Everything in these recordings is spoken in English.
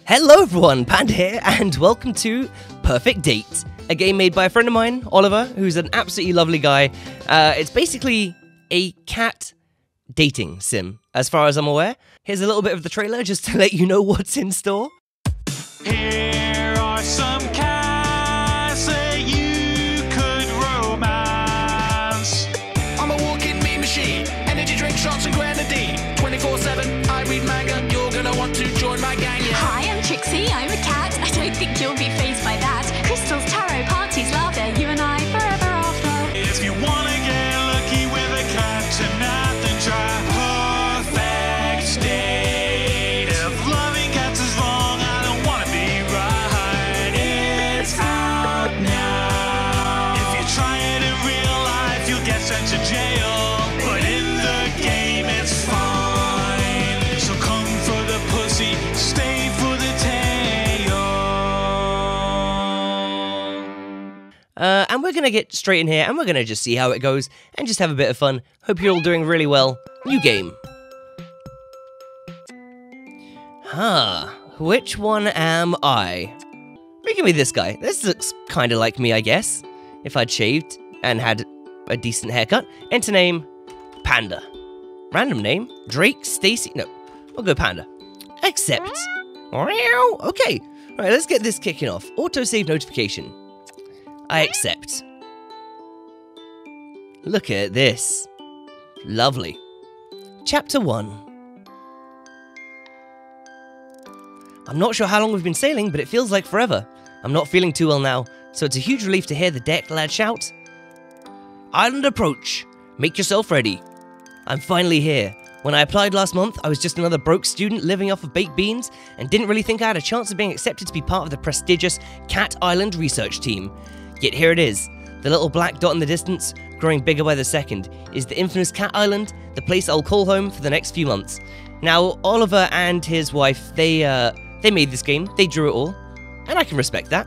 Hello everyone, Panda here, and welcome to Perfect Date, a game made by a friend of mine, Oliver, who's an absolutely lovely guy. It's basically a cat dating sim, as far as I'm aware. Here's a little bit of the trailer just to let you know what's in store. Here are some cats that you could romance. I'm a walking meme machine, energy drink shots and grenadine. 24/7, I read manga, you're gonna want to join my gang, yeah. Hi, I'm Trixie, I'm a cat. I don't think you'll be fazed by that. Crystals, tarot, parties, laughter, you and I forever after. If you wanna get lucky with a cat tonight, then try Purrfect Date. If loving cats is wrong, I don't wanna be right. It's out now. If you try it in real life, you'll get sent to jail. But in the game, it's fine. So come for the pussy, stay for the tail. And we're gonna get straight in here, and we're gonna just see how it goes, and just have a bit of fun. Hope you're all doing really well. New game. Which one am I? Give me this guy. This looks kinda like me, I guess. If I'd shaved and had a decent haircut. Enter name, Panda. Random name, Drake, Stacy. No, we'll go Panda. Accept. Okay. Alright, let's get this kicking off. Autosave notification. I accept. Look at this. Lovely. Chapter 1. I'm not sure how long we've been sailing, but it feels like forever. I'm not feeling too well now, so it's a huge relief to hear the deck lad shout. Island approach. Make yourself ready. I'm finally here. When I applied last month, I was just another broke student living off of baked beans and didn't really think I had a chance of being accepted to be part of the prestigious Cat Island research team. Yet here it is. The little black dot in the distance, growing bigger by the second, is the infamous Cat Island, the place I'll call home for the next few months. Now, Oliver and his wife, they made this game, they drew it all, and I can respect that.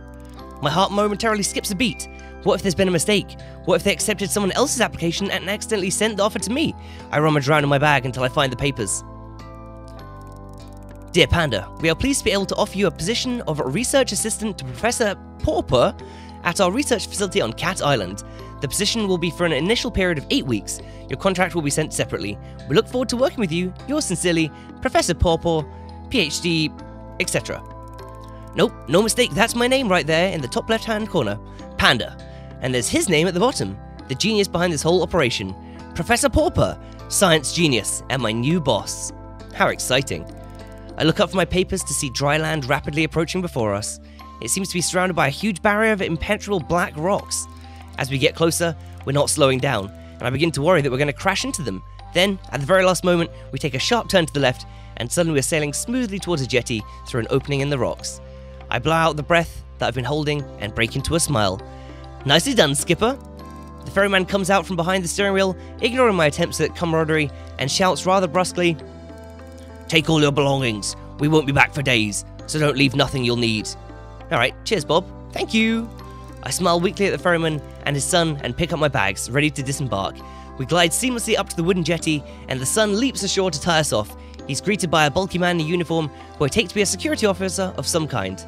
My heart momentarily skips a beat. What if there's been a mistake? What if they accepted someone else's application and accidentally sent the offer to me? I rummage around in my bag until I find the papers. Dear Panda, we are pleased to be able to offer you a position of research assistant to Professor Purrfect at our research facility on Cat Island. The position will be for an initial period of 8 weeks. Your contract will be sent separately. We look forward to working with you. Yours sincerely, Professor Purrfect, PhD, etc. Nope, no mistake, that's my name right there in the top left-hand corner. Panda. And there's his name at the bottom, the genius behind this whole operation. Professor Purrfect, science genius, and my new boss. How exciting. I look up from my papers to see dry land rapidly approaching before us. It seems to be surrounded by a huge barrier of impenetrable black rocks. As we get closer, we're not slowing down, and I begin to worry that we're going to crash into them. Then, at the very last moment, we take a sharp turn to the left, and suddenly we're sailing smoothly towards a jetty through an opening in the rocks. I blow out the breath that I've been holding and break into a smile. Nicely done, Skipper. The ferryman comes out from behind the steering wheel, ignoring my attempts at camaraderie, and shouts rather brusquely, "Take all your belongings. We won't be back for days, so don't leave nothing you'll need." Alright, cheers, Bob. Thank you. I smile weakly at the ferryman and his son and pick up my bags, ready to disembark. We glide seamlessly up to the wooden jetty, and the son leaps ashore to tie us off. He's greeted by a bulky man in a uniform who I take to be a security officer of some kind.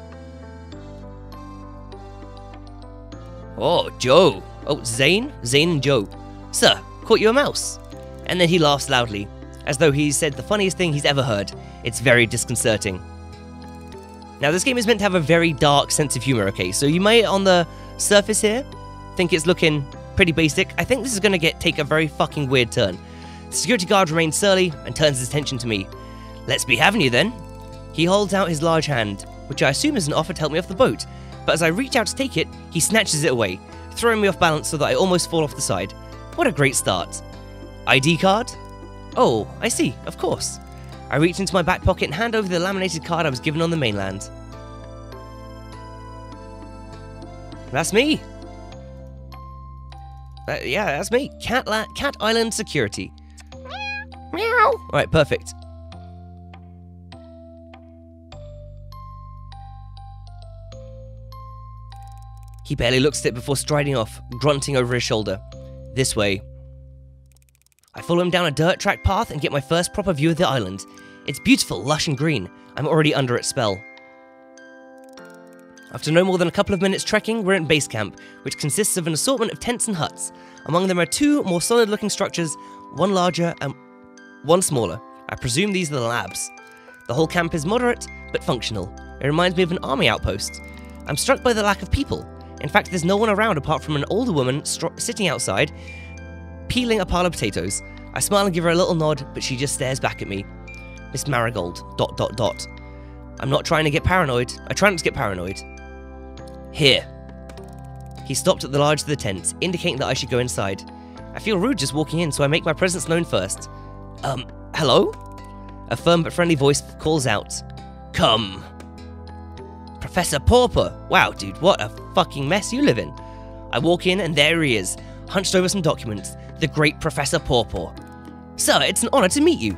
Oh, Joe. Oh, Zane? Zane and Joe. Sir, caught you a mouse. And then he laughs loudly, as though he's said the funniest thing he's ever heard. It's very disconcerting. Now, this game is meant to have a very dark sense of humor, okay? So you might, on the surface here, think it's looking pretty basic. I think this is going to take a very fucking weird turn. The security guard remains surly and turns his attention to me. Let's be having you then. He holds out his large hand, which I assume is an offer to help me off the boat. But as I reach out to take it, he snatches it away, throwing me off balance so that I almost fall off the side. What a great start. ID card? Oh, I see, of course. I reach into my back pocket and hand over the laminated card I was given on the mainland. That's me. Yeah, that's me. Cat Island Security. Meow. Alright, perfect. He barely looks at it before striding off, grunting over his shoulder. This way. I follow him down a dirt track path and get my first proper view of the island. It's beautiful, lush and green. I'm already under its spell. After no more than a couple of minutes trekking, we're in base camp, which consists of an assortment of tents and huts. Among them are 2 more solid-looking structures, one larger and one smaller. I presume these are the labs. The whole camp is moderate, but functional. It reminds me of an army outpost. I'm struck by the lack of people. In fact, there's no one around apart from an older woman sitting outside, peeling a pile of potatoes. I smile and give her a little nod, but she just stares back at me. Miss Marigold, ... I'm not trying to get paranoid. I try not to get paranoid. Here. He stopped at the large of the tents, indicating that I should go inside. I feel rude just walking in, so I make my presence known first. Hello? A firm but friendly voice calls out. Come. Professor Pauper. Wow, dude, what a fucking mess you live in. I walk in and there he is, hunched over some documents. The great Professor Pauper. Sir, it's an honor to meet you.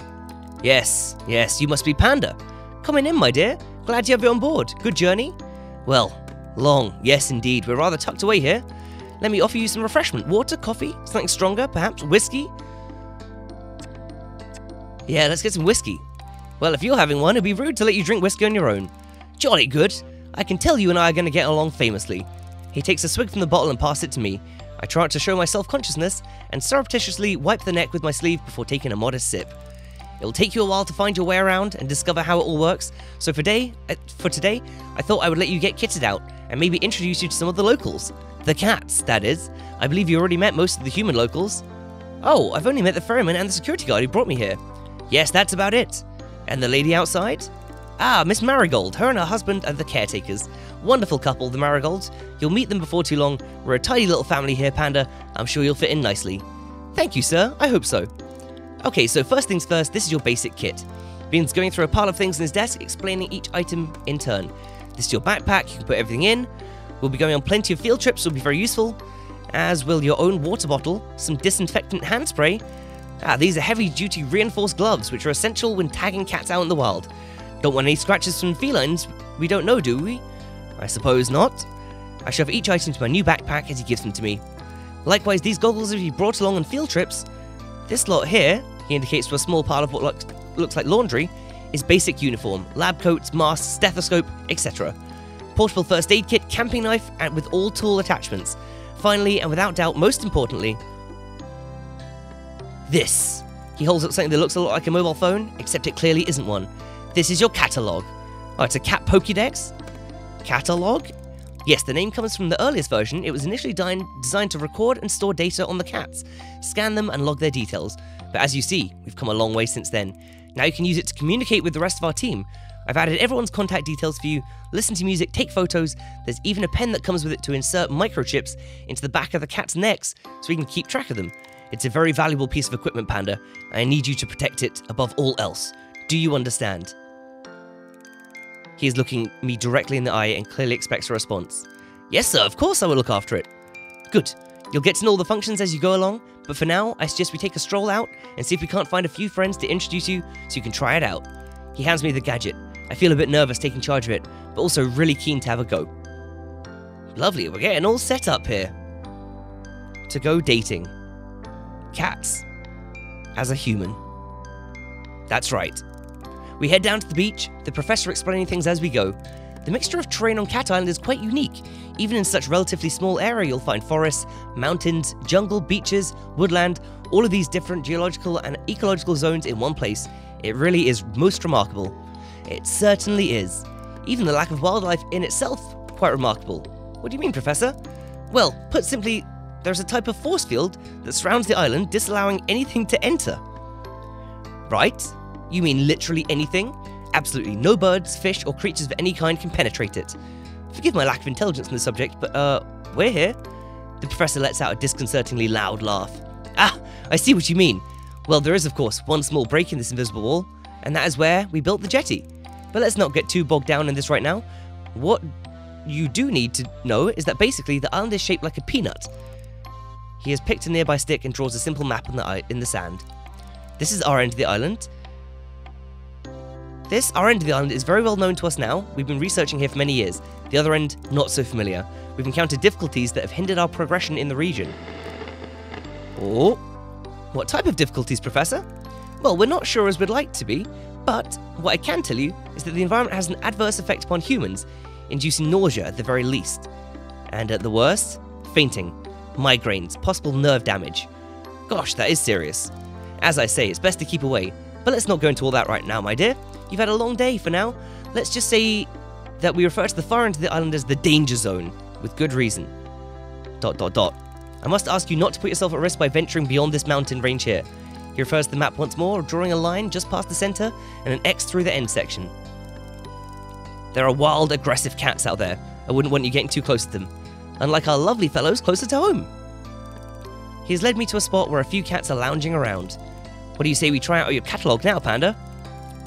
Yes, you must be Panda. Coming in, my dear. Glad you have you on board. Good journey? Well, long. Yes, indeed. We're rather tucked away here. Let me offer you some refreshment. Water, coffee, something stronger, perhaps? Whiskey? Yeah, let's get some whiskey. Well, if you're having one, it'd be rude to let you drink whiskey on your own. Jolly good. I can tell you and I are going to get along famously. He takes a swig from the bottle and passes it to me. I try not to show my self-consciousness and surreptitiously wipe the neck with my sleeve before taking a modest sip. It'll take you a while to find your way around and discover how it all works, so for today, I thought I would let you get kitted out and maybe introduce you to some of the locals. The cats, that is. I believe you already met most of the human locals. Oh, I've only met the ferryman and the security guard who brought me here. Yes, that's about it. And the lady outside? Ah, Miss Marigold. Her and her husband are the caretakers. Wonderful couple, the Marigolds. You'll meet them before too long. We're a tiny little family here, Panda. I'm sure you'll fit in nicely. Thank you, sir. I hope so. Okay, so first things first, this is your basic kit. Bean's going through a pile of things on his desk, explaining each item in turn. This is your backpack, you can put everything in. We'll be going on plenty of field trips, will be very useful. As will your own water bottle, some disinfectant hand spray. These are heavy-duty reinforced gloves, which are essential when tagging cats out in the wild. Don't want any scratches from felines we don't know, do we? I suppose not. I shove each item into my new backpack as he gives them to me. Likewise, these goggles will be brought along on field trips. This lot here, he indicates to a small pile of what looks like laundry, is basic uniform, lab coats, masks, stethoscope, etc. Portable first aid kit, camping knife, and with all tool attachments. Finally, and without doubt, most importantly, this. He holds up something that looks a lot like a mobile phone, except it clearly isn't one. This is your catalogue. Oh, it's a cat Pokédex? Catalogue? Yes, the name comes from the earliest version. It was initially designed to record and store data on the cats, scan them and log their details. But as you see, we've come a long way since then. Now you can use it to communicate with the rest of our team. I've added everyone's contact details for you, listen to music, take photos. There's even a pen that comes with it to insert microchips into the back of the cat's necks so we can keep track of them. It's a very valuable piece of equipment, Panda. I need you to protect it above all else. Do you understand? He is looking me directly in the eye and clearly expects a response. Yes, sir, of course I will look after it. Good. You'll get to know all the functions as you go along, but for now, I suggest we take a stroll out and see if we can't find a few friends to introduce you so you can try it out. He hands me the gadget. I feel a bit nervous taking charge of it, but also really keen to have a go. Lovely, we're getting all set up here. To go dating. Cats. As a human. That's right. We head down to the beach, the professor explaining things as we go. The mixture of terrain on Cat Island is quite unique. Even in such a relatively small area, you'll find forests, mountains, jungle, beaches, woodland, all of these different geological and ecological zones in one place. It really is most remarkable. It certainly is. Even the lack of wildlife in itself, quite remarkable. What do you mean, Professor? Well, put simply, there's a type of force field that surrounds the island, disallowing anything to enter. Right? You mean literally anything? Absolutely no birds, fish, or creatures of any kind can penetrate it. Forgive my lack of intelligence on the subject, but, we're here. The professor lets out a disconcertingly loud laugh. Ah, I see what you mean. Well, there is, of course, one small break in this invisible wall, and that is where we built the jetty. But let's not get too bogged down in this right now. What you do need to know is that basically the island is shaped like a peanut. He has picked a nearby stick and draws a simple map in the sand. This is our end of the island. Our end of the island is very well known to us now. We've been researching here for many years. The other end, not so familiar. We've encountered difficulties that have hindered our progression in the region. Oh, what type of difficulties, Professor? Well, we're not sure as we'd like to be, but what I can tell you is that the environment has an adverse effect upon humans. inducing nausea at the very least. And at the worst, fainting, migraines, possible nerve damage. Gosh, that is serious. As I say, it's best to keep away, but let's not go into all that right now, my dear. You've had a long day for now. Let's just say that we refer to the far end of the island as the danger zone, with good reason. ... I must ask you not to put yourself at risk by venturing beyond this mountain range here. He refers to the map once more, drawing a line just past the center and an X through the end section. There are wild, aggressive cats out there. I wouldn't want you getting too close to them. Unlike our lovely fellows closer to home. He has led me to a spot where a few cats are lounging around. What do you say we try out your catalogue now, Panda?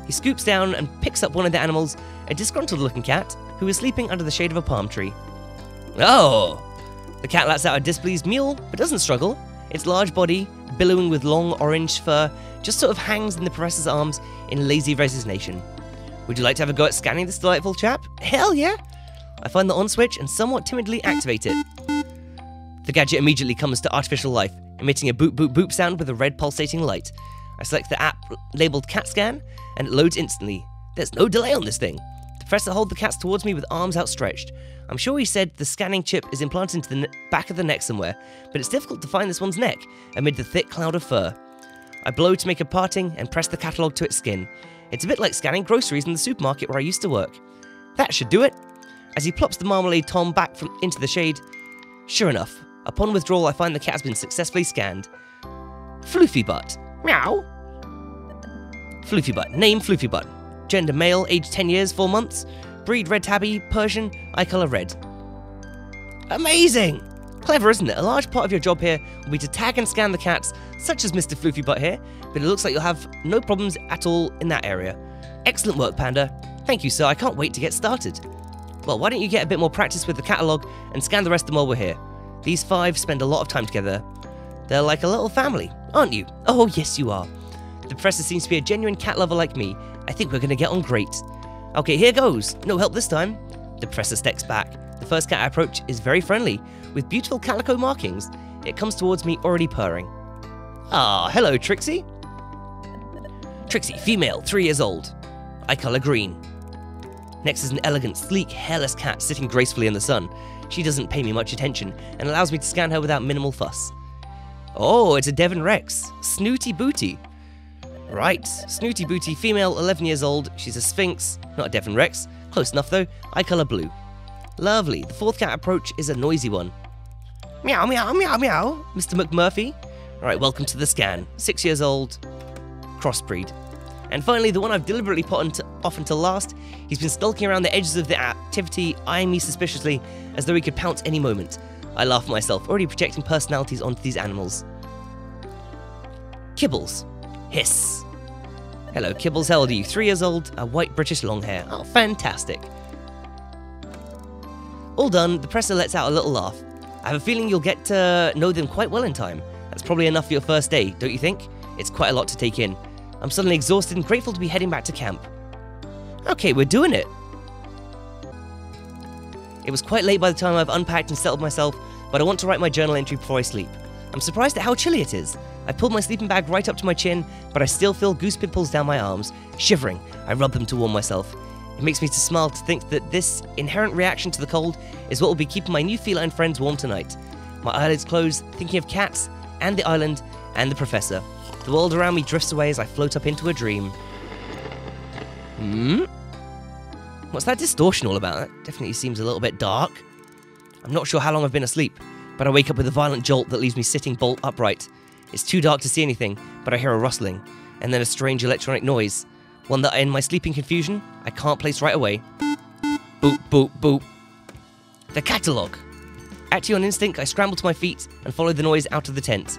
He scoops down and picks up one of the animals, a disgruntled-looking cat, who is sleeping under the shade of a palm tree. Oh! The cat lets out a displeased mew, but doesn't struggle. Its large body, billowing with long orange fur, just sort of hangs in the professor's arms in lazy resignation. Would you like to have a go at scanning this delightful chap? Hell yeah! I find the on switch and somewhat timidly activate it. The gadget immediately comes to artificial life, emitting a boop boop boop sound with a red pulsating light. I select the app labeled Cat Scan, and it loads instantly. There's no delay on this thing. The professor holds the cats towards me with arms outstretched. I'm sure he said the scanning chip is implanted into the back of the neck somewhere, but it's difficult to find this one's neck amid the thick cloud of fur. I blow to make a parting and press the catalogue to its skin. It's a bit like scanning groceries in the supermarket where I used to work. That should do it. As he plops the marmalade Tom back into the shade, sure enough, upon withdrawal I find the cat has been successfully scanned. Floofy Butt. Meow. Floofy Butt. Name Floofy Butt. Gender male, age 10 years, 4 months. Breed red tabby, Persian, eye colour red. Amazing! Clever, isn't it? A large part of your job here will be to tag and scan the cats, such as Mr. Floofy Butt here, but it looks like you'll have no problems at all in that area. Excellent work, Panda. Thank you, sir. I can't wait to get started. Well, why don't you get a bit more practice with the catalogue and scan the rest of them while we're here? These 5 spend a lot of time together. They're like a little family, aren't you? Oh, yes, you are. The professor seems to be a genuine cat lover like me. I think we're going to get on great. Okay, here goes. No help this time. The professor steps back. The first cat I approach is very friendly, with beautiful calico markings. It comes towards me already purring. Ah, hello, Trixie. Trixie, female, 3 years old. Eye color green. Next is an elegant, sleek, hairless cat sitting gracefully in the sun. She doesn't pay me much attention and allows me to scan her without minimal fuss. Oh, it's a Devon Rex. Snooty Booty. Right, Snooty Booty, female, 11 years old. She's a Sphinx, not a Devon Rex. Close enough though. Eye color blue. Lovely. The 4th cat approach is a noisy one. Meow, meow, meow, meow. Mr. McMurphy. Alright, welcome to the scan. 6 years old. Crossbreed. And finally, the one I've deliberately put off until last. He's been skulking around the edges of the activity, eyeing me suspiciously, as though he could pounce any moment. I laugh at myself, already projecting personalities onto these animals. Kibbles. Hiss. Hello, Kibbles. How old are you? 3 years old, a white British long hair. Oh, fantastic. All done, the professor lets out a little laugh. I have a feeling you'll get to know them quite well in time. That's probably enough for your first day, don't you think? It's quite a lot to take in. I'm suddenly exhausted and grateful to be heading back to camp. Okay, we're doing it. It was quite late by the time I've unpacked and settled myself, but I want to write my journal entry before I sleep. I'm surprised at how chilly it is. I pulled my sleeping bag right up to my chin, but I still feel goose pimples down my arms. Shivering, I rub them to warm myself. It makes me to smile to think that this inherent reaction to the cold is what will be keeping my new feline friends warm tonight. My eyelids close, thinking of cats, and the island, and the professor. The world around me drifts away as I float up into a dream. What's that distortion all about? That definitely seems a little bit dark. I'm not sure how long I've been asleep, but I wake up with a violent jolt that leaves me sitting bolt upright. It's too dark to see anything, but I hear a rustling, and then a strange electronic noise. One that in my sleeping confusion, I can't place right away. Boop, boop, boop. The catalogue. Acting on instinct, I scramble to my feet and follow the noise out of the tent.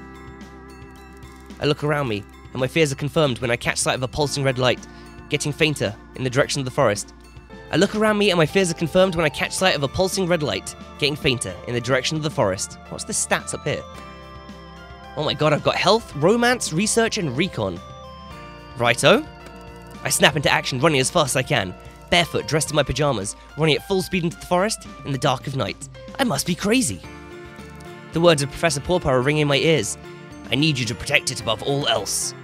I look around me, and my fears are confirmed when I catch sight of a pulsing red light, getting fainter in the direction of the forest. I look around me, and my fears are confirmed when I catch sight of a pulsing red light, getting fainter in the direction of the forest. What's the stats up here? Oh my god, I've got health, romance, research, and recon. Righto. I snap into action, running as fast as I can, barefoot, dressed in my pajamas, running at full speed into the forest in the dark of night. I must be crazy. The words of Professor Pawpaw are ringing in my ears. I need you to protect it above all else.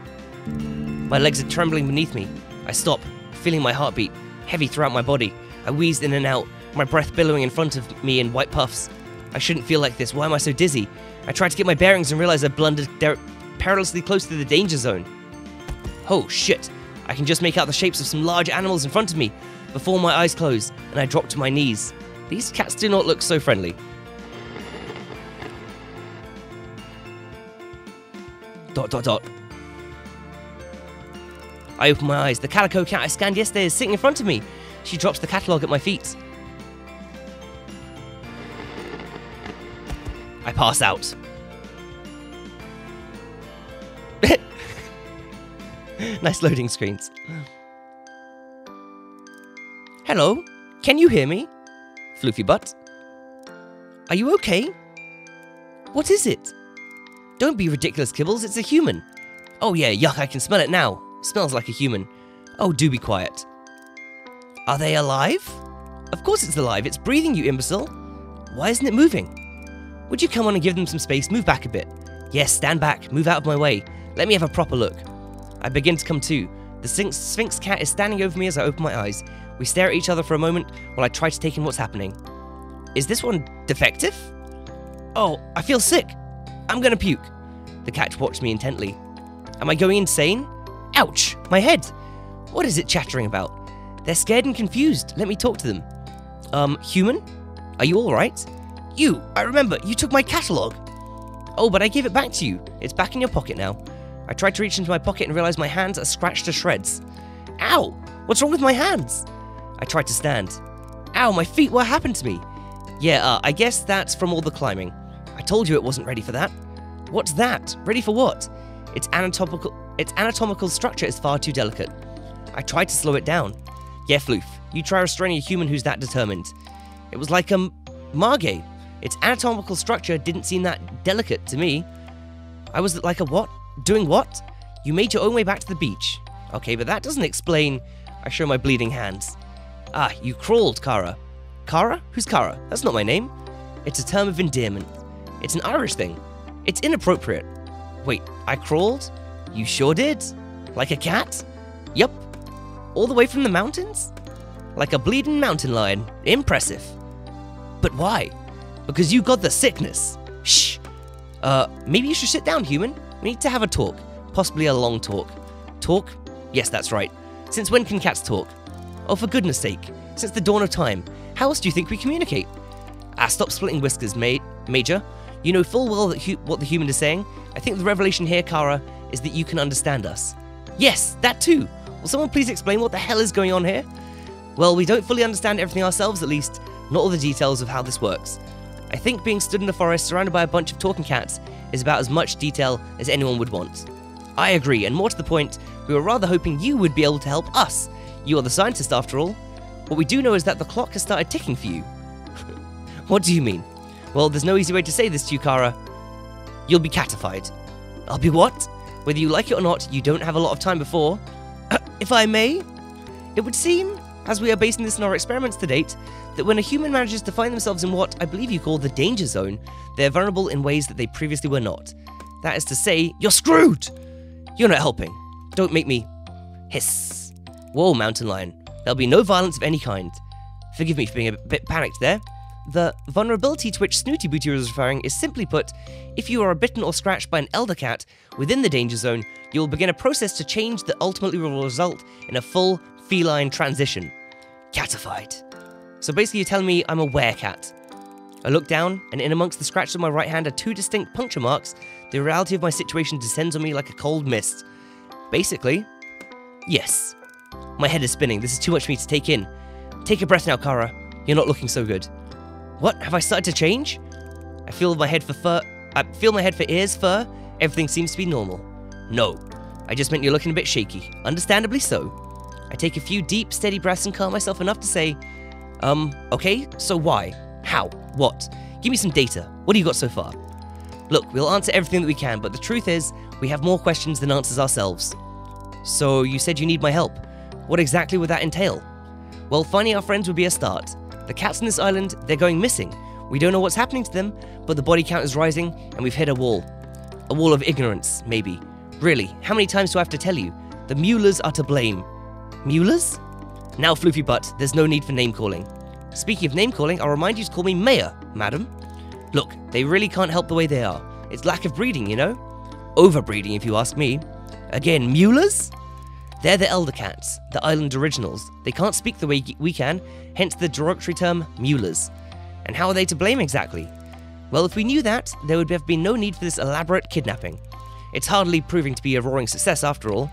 My legs are trembling beneath me. I stop, feeling my heartbeat, heavy throughout my body. I wheeze in and out, my breath billowing in front of me in white puffs. I shouldn't feel like this. Why am I so dizzy? I tried to get my bearings and realized I blundered perilously close to the danger zone. Oh shit. I can just make out the shapes of some large animals in front of me before my eyes close and I drop to my knees. These cats do not look so friendly. Dot dot dot. I open my eyes. The calico cat I scanned yesterday is sitting in front of me. She drops the catalogue at my feet. I pass out. Nice loading screens. Hello? Can you hear me? Floofy butt. Are you okay? What is it? Don't be ridiculous, Kibbles. It's a human. Oh yeah, yuck, I can smell it now. Smells like a human. Oh, do be quiet. Are they alive? Of course it's alive. It's breathing, you imbecile. Why isn't it moving? Would you come on and give them some space? Move back a bit. Yes, stand back. Move out of my way. Let me have a proper look. I begin to come to. The Sphinx cat is standing over me as I open my eyes. We stare at each other for a moment while I try to take in what's happening. Is this one defective? Oh, I feel sick. I'm gonna puke. The cat watched me intently. Am I going insane? Ouch, my head. What is it chattering about? They're scared and confused. Let me talk to them. Human? Are you alright? You, I remember, you took my catalogue. Oh, but I gave it back to you. It's back in your pocket now. I tried to reach into my pocket and realized my hands are scratched to shreds. Ow! What's wrong with my hands? I tried to stand. Ow, my feet, what happened to me? Yeah, I guess that's from all the climbing. I told you it wasn't ready for that. What's that? Ready for what? Its anatomical structure is far too delicate. I tried to slow it down. Yeah, Floof, you try restraining a human who's that determined. It was like Margay. Its anatomical structure didn't seem that delicate to me. I was like a what? Doing what? You made your own way back to the beach. Okay, but that doesn't explain. I show my bleeding hands. Ah, you crawled, Kara. Kara? Who's Kara? That's not my name. It's a term of endearment. It's an Irish thing. It's inappropriate. Wait, I crawled? You sure did? Like a cat? Yup. All the way from the mountains? Like a bleeding mountain lion. Impressive. But why? Because you got the sickness. Shh. Maybe you should sit down, human. We need to have a talk. Possibly a long talk. Talk? Yes, that's right. Since when can cats talk? Oh, for goodness sake. Since the dawn of time. How else do you think we communicate? Ah, stop splitting whiskers, Major. You know full well what the human is saying. I think the revelation here, Kara, is that you can understand us. Yes, that too. Will someone please explain what the hell is going on here? Well, we don't fully understand everything ourselves, at least. Not all the details of how this works. I think being stood in a forest surrounded by a bunch of talking cats is about as much detail as anyone would want. I agree, and more to the point, we were rather hoping you would be able to help us. You are the scientist after all. What we do know is that the clock has started ticking for you. What do you mean? Well, there's no easy way to say this to you, Kara. You'll be catified. I'll be what? Whether you like it or not, you don't have a lot of time before. If I may? It would seem, as we are basing this on our experiments to date, that when a human manages to find themselves in what I believe you call the danger zone, they're vulnerable in ways that they previously were not. That is to say, you're screwed! You're not helping. Don't make me hiss. Whoa, mountain lion. There'll be no violence of any kind. Forgive me for being a bit panicked there. The vulnerability to which Snooty Booty was referring is simply put, if you are bitten or scratched by an elder cat within the danger zone, you will begin a process to change that ultimately will result in a full feline transition. Catified. So basically you're telling me I'm a werecat. I look down, and in amongst the scratches on my right hand are two distinct puncture marks. The reality of my situation descends on me like a cold mist. Basically, yes. My head is spinning. This is too much for me to take in. Take a breath now, Kara. You're not looking so good. What? Have I started to change? I feel my head for ears, fur. Everything seems to be normal. No. I just meant you're looking a bit shaky. Understandably so. I take a few deep, steady breaths and calm myself enough to say, okay, so why? How? What? Give me some data. What do you got so far? Look, we'll answer everything that we can, but the truth is, we have more questions than answers ourselves. So, you said you need my help. What exactly would that entail? Well, finding our friends would be a start. The cats on this island, they're going missing. We don't know what's happening to them, but the body count is rising, and we've hit a wall. A wall of ignorance, maybe. Really, how many times do I have to tell you? The Muellers are to blame. Muellers? Now, Floofy Butt, there's no need for name-calling. Speaking of name-calling, I'll remind you to call me Mayor, madam. Look, they really can't help the way they are. It's lack of breeding, you know? Overbreeding, if you ask me. Again, Muelers? They're the elder cats, the island originals. They can't speak the way we can, hence the derogatory term Muelers. And how are they to blame exactly? Well, if we knew that, there would have been no need for this elaborate kidnapping. It's hardly proving to be a roaring success after all.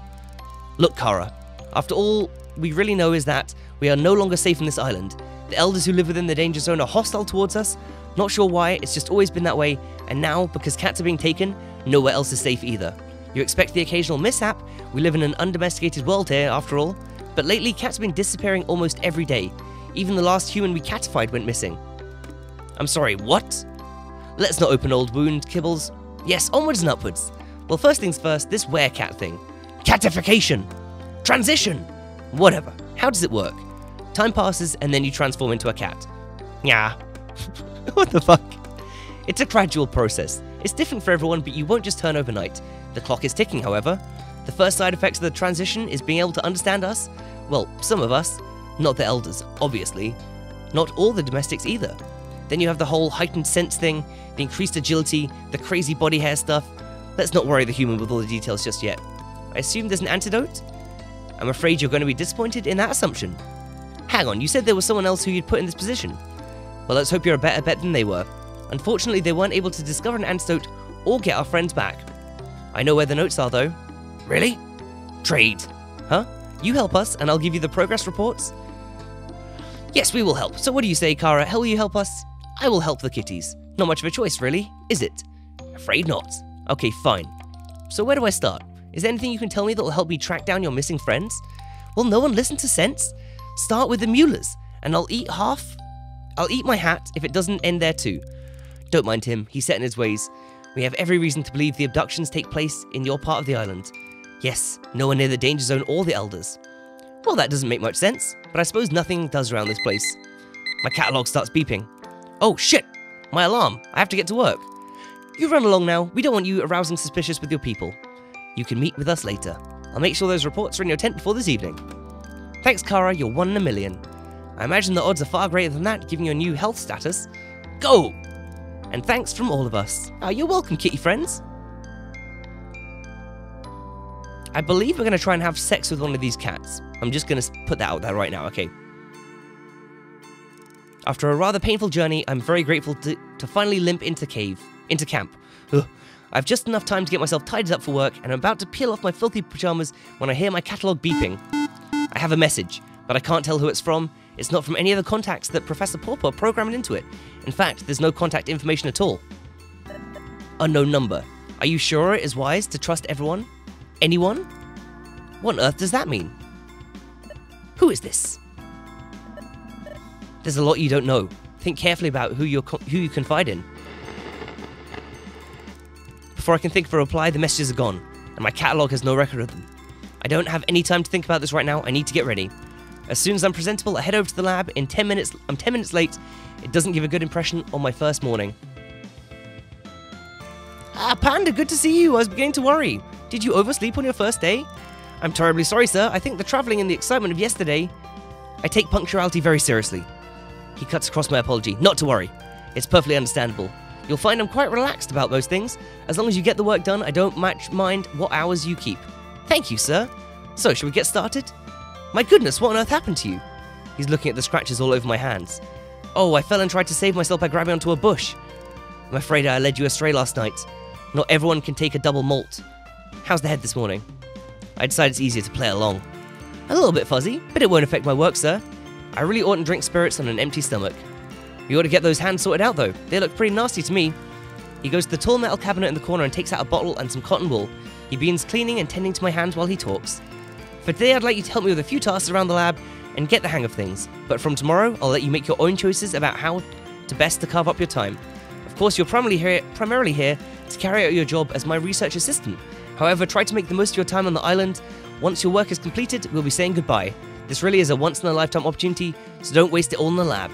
Look, Kara, after all we really know is that we are no longer safe on this island. The elders who live within the danger zone are hostile towards us. Not sure why, it's just always been that way, and now, because cats are being taken, nowhere else is safe either. You expect the occasional mishap, we live in an undomesticated world here after all, but lately cats have been disappearing almost every day. Even the last human we catified went missing. I'm sorry, what? Let's not open old wound, Kibbles. Yes, onwards and upwards. Well, first things first, this werecat thing. Catification! Transition! Whatever. How does it work? Time passes and then you transform into a cat. Yeah. What the fuck? It's a gradual process. It's different for everyone, but you won't just turn overnight. The clock is ticking, however. The first side effects of the transition is being able to understand us. Well, some of us. Not the elders, obviously. Not all the domestics either. Then you have the whole heightened sense thing, the increased agility, the crazy body hair stuff. Let's not worry the human with all the details just yet. I assume there's an antidote? I'm afraid you're going to be disappointed in that assumption. Hang on, you said there was someone else who you'd put in this position. Well, let's hope you're a better bet than they were. Unfortunately, they weren't able to discover an antidote or get our friends back. I know where the notes are, though. Really? Trade. Huh? You help us, and I'll give you the progress reports? Yes, we will help. So what do you say, Kara? How will you help us? I will help the kitties. Not much of a choice, really, is it? Afraid not. Okay, fine. So where do I start? Is there anything you can tell me that will help me track down your missing friends? Will no one listen to sense? Start with the Muelers, and I'll eat my hat if it doesn't end there too. Don't mind him, he's set in his ways. We have every reason to believe the abductions take place in your part of the island. Yes, no one near the danger zone or the elders. Well, that doesn't make much sense, but I suppose nothing does around this place. My catalogue starts beeping. Oh shit! My alarm! I have to get to work. You run along now, we don't want you arousing suspicious with your people. You can meet with us later. I'll make sure those reports are in your tent before this evening. Thanks, Kara, you're 1 in a million. I imagine the odds are far greater than that, giving you a new health status. Go! And thanks from all of us. You're welcome, kitty friends. I believe we're going to try and have sex with one of these cats. I'm just going to put that out there right now, okay? After a rather painful journey, I'm very grateful to finally limp into camp. Ugh. I have just enough time to get myself tidied up for work, and I'm about to peel off my filthy pajamas when I hear my catalogue beeping. I have a message, but I can't tell who it's from. It's not from any of the contacts that Professor Purrfect programmed into it. In fact, there's no contact information at all. Unknown number. Are you sure it is wise to trust everyone? Anyone? What on earth does that mean? Who is this? There's a lot you don't know. Think carefully about who you confide in. Before I can think of a reply, the messages are gone, and my catalogue has no record of them. I don't have any time to think about this right now. I need to get ready. As soon as I'm presentable, I head over to the lab. In 10 minutes, I'm 10 minutes late. It doesn't give a good impression on my first morning. Panda, good to see you. I was beginning to worry. Did you oversleep on your first day? I'm terribly sorry, sir. I think the travelling and the excitement of yesterday... I take punctuality very seriously. He cuts across my apology. Not to worry. It's perfectly understandable. You'll find I'm quite relaxed about most things. As long as you get the work done, I don't much mind what hours you keep. Thank you, sir. So, shall we get started? My goodness, what on earth happened to you? He's looking at the scratches all over my hands. Oh, I fell and tried to save myself by grabbing onto a bush. I'm afraid I led you astray last night. Not everyone can take a double malt. How's the head this morning? I decided it's easier to play along. A little bit fuzzy, but it won't affect my work, sir. I really oughtn't drink spirits on an empty stomach. You ought to get those hands sorted out, though. They look pretty nasty to me. He goes to the tall metal cabinet in the corner and takes out a bottle and some cotton wool. He begins cleaning and tending to my hands while he talks. For today, I'd like you to help me with a few tasks around the lab and get the hang of things. But from tomorrow, I'll let you make your own choices about how to best to carve up your time. Of course, you're primarily here to carry out your job as my research assistant. However, try to make the most of your time on the island. Once your work is completed, we'll be saying goodbye. This really is a once-in-a-lifetime opportunity, so don't waste it all in the lab.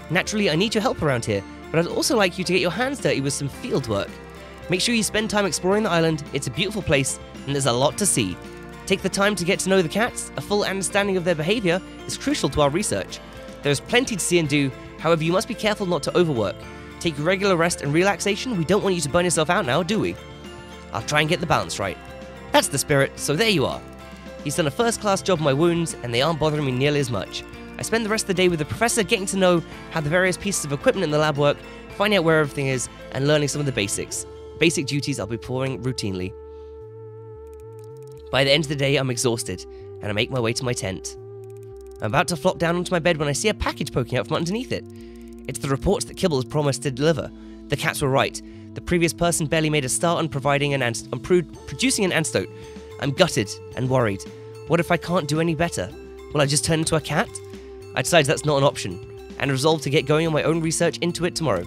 Naturally, I need your help around here, but I'd also like you to get your hands dirty with some field work. Make sure you spend time exploring the island. It's a beautiful place, and there's a lot to see. Take the time to get to know the cats. A full understanding of their behavior is crucial to our research. There's plenty to see and do, however you must be careful not to overwork. Take regular rest and relaxation, we don't want you to burn yourself out now, do we? I'll try and get the balance right. That's the spirit, so there you are. He's done a first-class job on my wounds, and they aren't bothering me nearly as much. I spend the rest of the day with the professor getting to know how the various pieces of equipment in the lab work, finding out where everything is, and learning some of the basics. Basic duties I'll be performing routinely. By the end of the day, I'm exhausted, and I make my way to my tent. I'm about to flop down onto my bed when I see a package poking out from underneath it. It's the reports that Kibble has promised to deliver. The cats were right. The previous person barely made a start on producing an antidote. I'm gutted and worried. What if I can't do any better? Will I just turn into a cat? I decided that's not an option, and resolved to get going on my own research into it tomorrow.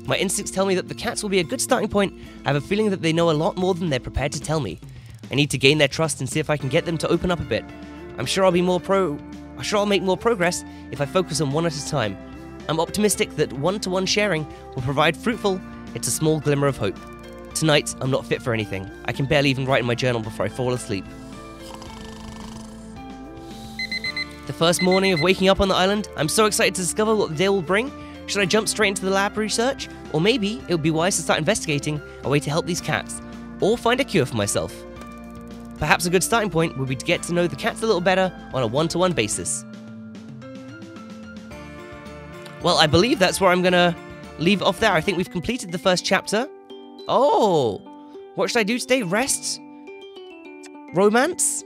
My instincts tell me that the cats will be a good starting point. I have a feeling that they know a lot more than they're prepared to tell me. I need to gain their trust and see if I can get them to open up a bit. I'm sure I'll make more progress if I focus on one at a time. I'm optimistic that one-to-one sharing will provide fruitful. It's a small glimmer of hope. Tonight, I'm not fit for anything. I can barely even write in my journal before I fall asleep. The first morning of waking up on the island, I'm so excited to discover what the day will bring. Should I jump straight into the lab research? Or maybe it would be wise to start investigating a way to help these cats, or find a cure for myself. Perhaps a good starting point would be to get to know the cats a little better on a one-to-one basis. Well, I believe that's where I'm gonna leave off there. I think we've completed the first chapter. Oh! What should I do today? Rest? Romance?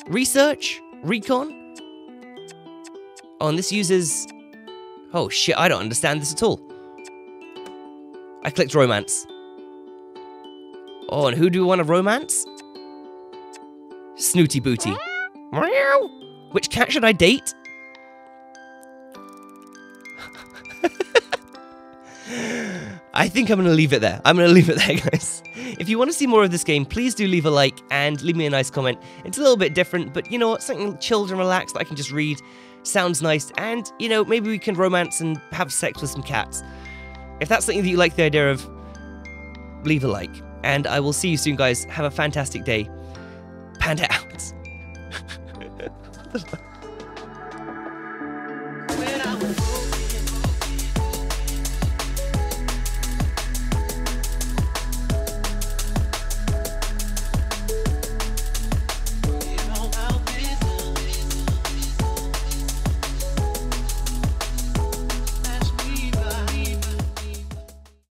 Research? Recon? Oh, and this uses... Oh shit, I don't understand this at all. I clicked romance. Oh, and who do we want to romance? Snooty Booty. Meow. Which cat should I date? I think I'm going to leave it there. I'm going to leave it there, guys. If you want to see more of this game, please do leave a like and leave me a nice comment. It's a little bit different, but you know what? Something chilled and relaxed that I can just read. Sounds nice. And, you know, maybe we can romance and have sex with some cats. If that's something that you like the idea of, leave a like. And I will see you soon, guys. Have a fantastic day. Panda out.